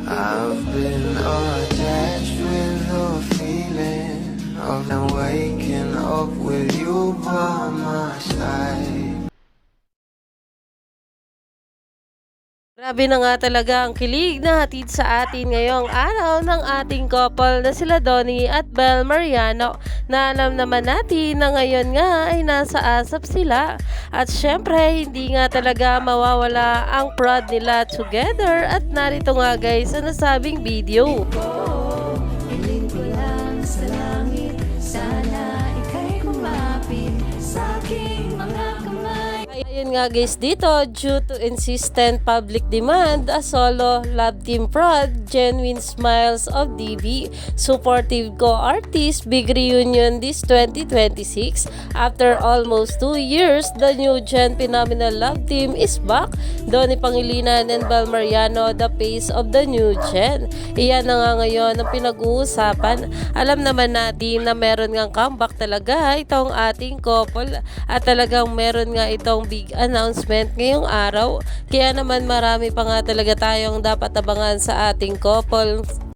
I've been attached with the feeling of now waking up with you by my side. Grabe na nga talaga ang kilig na hatid sa atin ngayong araw ng ating couple na sila Donnie at Bel Mariano, na alam naman natin na ngayon nga ay nasa ASAP sila. At syempre hindi nga talaga mawawala ang prod nila together, at narito nga guys ang nasabing video. Hiling ko lang sa langit, sana ika'y kumapit sa aking mga kamay. Ayun nga guys, dito due to insistent public demand, a solo love team prod, Genuine Smiles of DV, supportive co-artist, big reunion this 2026. After almost 2 years, the new gen phenomenal love team is back. Donnie Pangilinan and Bel Mariano, the face of the new gen. Iyan na nga ngayon ang pinag-uusapan. Alam naman natin na meron ngang comeback talaga itong ating couple, at talagang meron nga itong big announcement ngayong araw. Kaya naman marami pa nga talaga tayong dapat abangan sa ating couple.